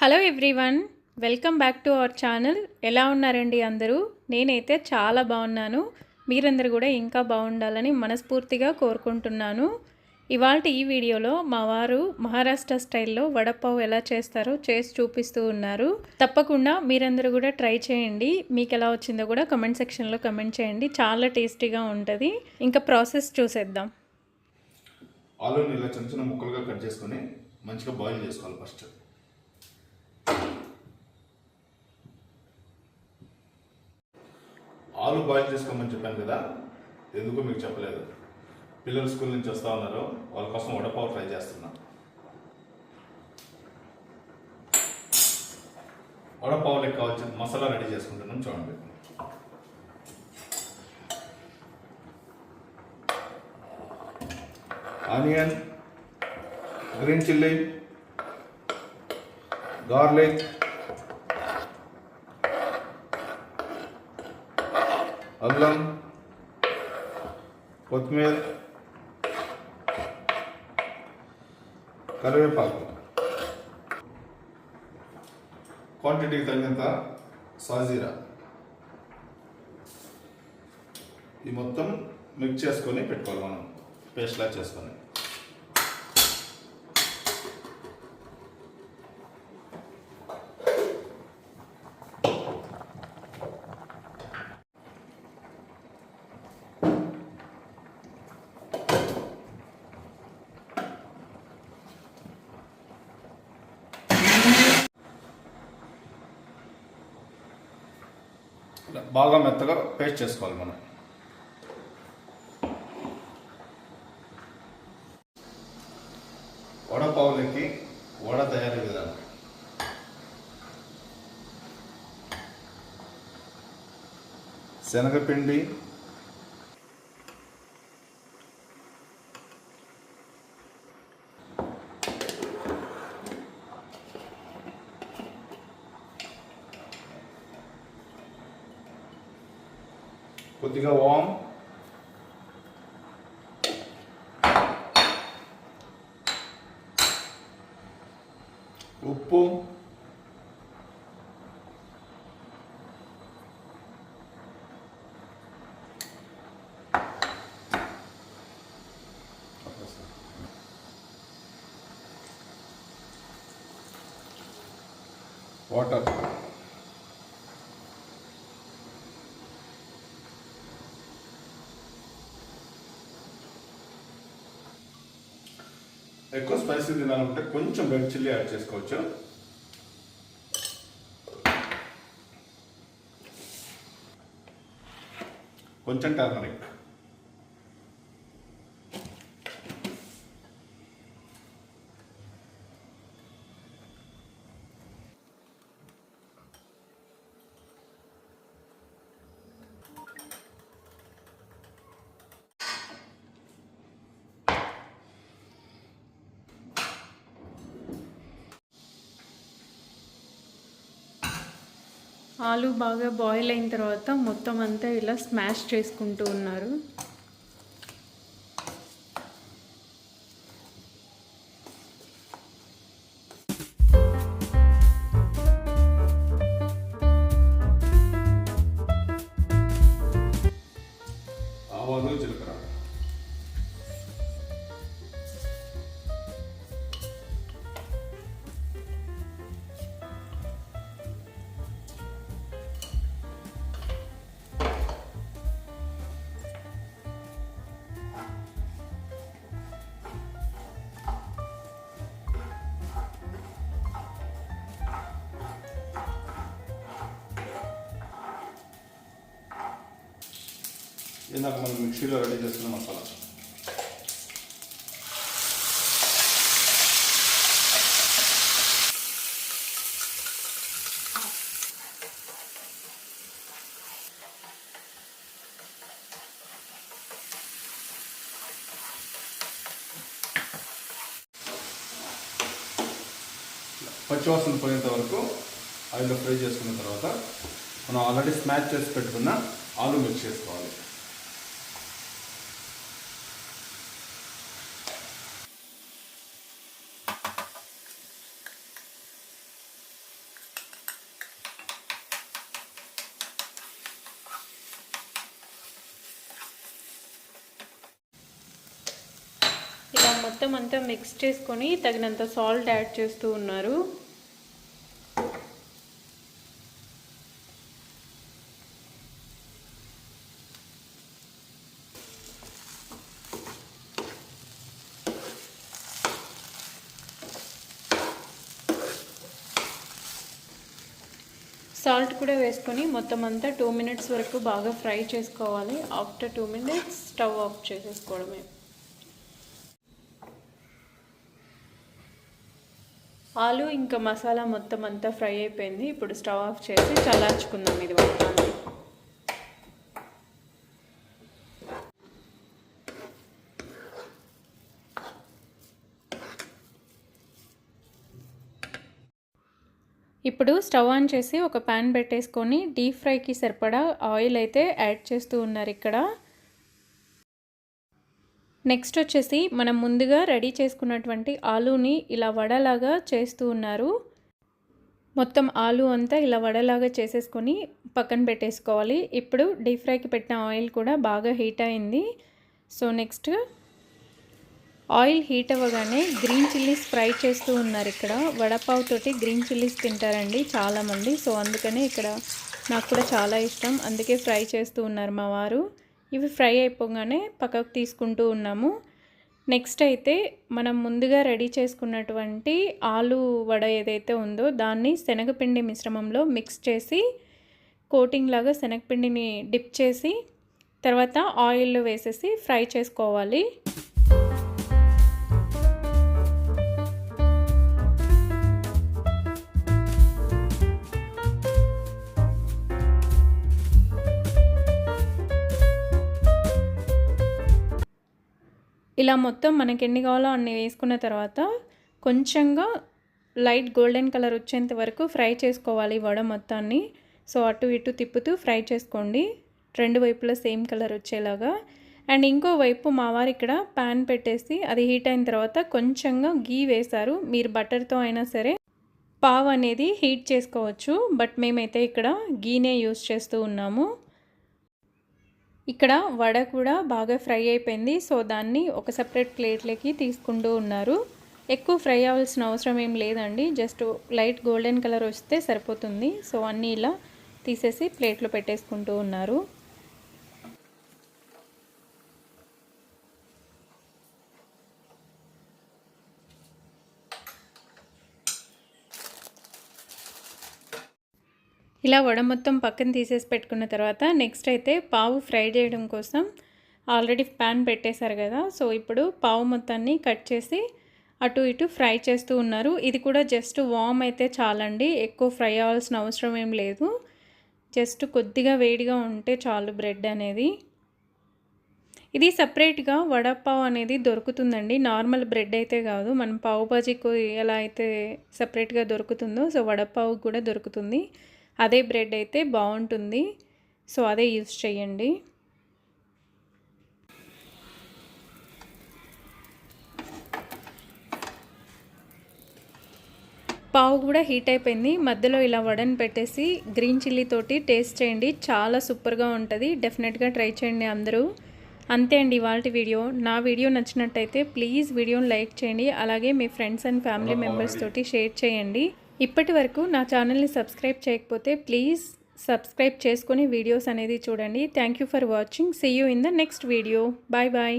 Hello everyone, welcome back to our channel. ఎలా ఉన్నారండి అందరూ? నేనైతే చాలా బాగున్నాను. మీరందరూ కూడా ఇంకా బాగుండాలని మనస్ఫూర్తిగా కోరుకుంటున్నాను. ఇవాల్టి ఈ వీడియోలో మా వారు మహారాష్ట్ర స్టైల్లో వడపావ్ ఎలా చేస్తారో చేసి చూపిస్తూ ఉన్నారు. తప్పకుండా మీరందరూ కూడా ట్రై చేయండి. మీకు ఎలా వచ్చిందో కూడా కమెంట్ సెక్షన్లో కమెంట్ చేయండి. చాలా టేస్టీగా ఉంటుంది. ఇంకా ప్రాసెస్ చూసేద్దాం. ఆలూని ఇలా చిన్న చిన్న ముక్కలుగా కట్ చేసుకొని మంచిగా బాయిల్ చేసుకోవాలి. ఫస్ట్ ఆలు బాయిల్ చేసుకోమని చెప్పాను కదా, ఎందుకో మీకు చెప్పలేదు. పిల్లలు స్కూల్ నుంచి వస్తూ ఉన్నారు, వాళ్ళ కోసం వడపావ్ ట్రై చేస్తున్నా. వడపావులకి కావాల్సిన మసాలా రెడీ చేసుకుంటున్నాం. చూడండి, ఆనియన్, గ్రీన్ చిల్లీ, గార్లిక్, అల్లం, కొత్తిమీర, కరివేపాకు, క్వాంటిటీకి తగినంత సాజీరా. ఈ మొత్తం మిక్స్ చేసుకొని పెట్టుకోవాలి మనం, పేస్ట్లా చేసుకొని. బాగా మెత్తగా పేస్ట్ చేసుకోవాలి మనం. వడపావులకి వడ తయారీ విధానం. శనగపిండి, కొద్దిగా వామ్, ఉప్పు, వాటర్. ఎక్కువ స్పైసీ తినాలంటే కొంచెం రెడ్ చిల్లీ యాడ్ చేసుకోవచ్చు. కొంచెం టర్మరిక్. ఆలు బాగా బాయిల్ అయిన తర్వాత మొత్తం అంతా ఇలా స్మాష్ చేసుకుంటూ ఉన్నారు. ఆవాలు, జీలకర్ర, ఇందాక మనం మిక్సీలో రెడీ చేసుకున్న మసాలా. పచ్చివాసన పోయేంత వరకు ఆయిల్లో ఫ్రై చేసుకున్న తర్వాత మనం ఆల్రెడీ స్మాష్ చేసి పెట్టుకున్న ఆలు మిక్స్ చేసుకోవాలి. మొత్తం అంతా మిక్స్ చేసుకొని తగినంత సాల్ట్ యాడ్ చేస్తూ ఉన్నారు. సాల్ట్ కూడా వేసుకొని మొత్తం అంతా 2 మినిట్స్ వరకు బాగా ఫ్రై చేసుకోవాలి. ఆఫ్టర్ 2 మినిట్స్ స్టవ్ ఆఫ్ చేసేసుకోవడమే. ఆలు ఇంకా మసాలా మొత్తం అంతా ఫ్రై అయిపోయింది. ఇప్పుడు స్టవ్ ఆఫ్ చేసి చల్లార్చుకుందాం ఇది మొత్తాన్ని. ఇప్పుడు స్టవ్ ఆన్ చేసి ఒక ప్యాన్ పెట్టేసుకొని డీప్ ఫ్రైకి సరిపడా ఆయిల్ అయితే యాడ్ చేస్తూ ఉన్నారు ఇక్కడ. నెక్స్ట్ వచ్చేసి మనం ముందుగా రెడీ చేసుకున్నటువంటి ఆలూని ఇలా వడలాగా చేస్తూ ఉన్నారు. మొత్తం ఆలు అంతా ఇలా వడలాగా చేసేసుకొని పక్కన పెట్టేసుకోవాలి. ఇప్పుడు డీప్ ఫ్రైకి పెట్టిన ఆయిల్ కూడా బాగా హీట్ అయింది. సో నెక్స్ట్ ఆయిల్ హీట్ అవ్వగానే గ్రీన్ చిల్లీస్ ఫ్రై చేస్తూ ఉన్నారు. ఇక్కడ వడపావు తోటి గ్రీన్ చిల్లీస్ తింటారండి చాలామంది. సో అందుకనే ఇక్కడ నాకు కూడా చాలా ఇష్టం, అందుకే ఫ్రై చేస్తూ ఉన్నారు మా వారు. ఇవి ఫ్రై అయిపోగానే పక్కకు తీసుకుంటూ ఉన్నాము. నెక్స్ట్ అయితే మనం ముందుగా రెడీ చేసుకున్నటువంటి ఆలు వడ ఏదైతే ఉందో దాన్ని శనగపిండి మిశ్రమంలో మిక్స్ చేసి కోటింగ్ లాగా శనగపిండిని డిప్ చేసి తర్వాత ఆయిల్లో వేసేసి ఫ్రై చేసుకోవాలి. ఇలా మొత్తం మనకి ఎన్ని కావాలో అన్ని వేసుకున్న తర్వాత కొంచెంగా లైట్ గోల్డెన్ కలర్ వచ్చేంత వరకు ఫ్రై చేసుకోవాలి వడ మొత్తాన్ని. సో అటు ఇటు తిప్పుతూ ఫ్రై చేసుకోండి, రెండు వైపులా సేమ్ కలర్ వచ్చేలాగా. అండ్ ఇంకో వైపు మా వారు ఇక్కడ ప్యాన్ పెట్టేసి అది హీట్ అయిన తర్వాత కొంచెంగా గీ వేశారు. మీరు బటర్తో అయినా సరే పావ్ అనేది హీట్ చేసుకోవచ్చు, బట్ మేమైతే ఇక్కడ గీనే యూస్ చేస్తూ ఉన్నాము. ఇక్కడ వడ కూడా బాగా ఫ్రై అయిపోయింది. సో దాన్ని ఒక సెపరేట్ ప్లేట్లోకి తీసుకుంటూ ఉన్నారు. ఎక్కువ ఫ్రై అవ్వాల్సిన అవసరం ఏం లేదండి, జస్ట్ లైట్ గోల్డెన్ కలర్ వస్తే సరిపోతుంది. సో అన్నీ ఇలా తీసేసి ప్లేట్లో పెట్టేసుకుంటూ ఉన్నారు. ఇలా వడ మొత్తం పక్కన తీసేసి పెట్టుకున్న తర్వాత నెక్స్ట్ అయితే పావు ఫ్రై చేయడం కోసం ఆల్రెడీ ప్యాన్ పెట్టేశారు కదా. సో ఇప్పుడు పావు మొత్తాన్ని కట్ చేసి అటు ఇటు ఫ్రై చేస్తూ ఉన్నారు. ఇది కూడా జస్ట్ వామ్ అయితే చాలండి, ఎక్కువ ఫ్రై అవ్వాల్సిన అవసరం ఏం లేదు. జస్ట్ కొద్దిగా వేడిగా ఉంటే చాలు బ్రెడ్ అనేది. ఇది సపరేట్గా వడపావ్ అనేది దొరుకుతుందండి, నార్మల్ బ్రెడ్ అయితే కాదు. మనం పావు బాజీకు ఎలా అయితే సపరేట్గా దొరుకుతుందో సో వడపావ్ కూడా దొరుకుతుంది. అదే బ్రెడ్ అయితే బాగుంటుంది, సో అదే యూస్ చేయండి. పావు కూడా హీట్ అయిపోయింది. మధ్యలో ఇలా వడని పెట్టేసి గ్రీన్ చిల్లీ తోటి టేస్ట్ చేయండి, చాలా సూపర్గా ఉంటుంది. డెఫినెట్గా ట్రై చేయండి అందరూ. అంతే అండి ఇవాల్టి వీడియో. నా వీడియో నచ్చినట్టయితే ప్లీజ్ వీడియోని లైక్ చేయండి, అలాగే మీ ఫ్రెండ్స్ అండ్ ఫ్యామిలీ మెంబర్స్ తోటి షేర్ చేయండి. ఇప్పటి వరకు నా ఛానల్ని సబ్స్క్రైబ్ చేయకపోతే ప్లీజ్ సబ్స్క్రైబ్ చేసుకొని వీడియోస్ అనేది చూడండి. Thank you for watching. See you in the next video. Bye bye.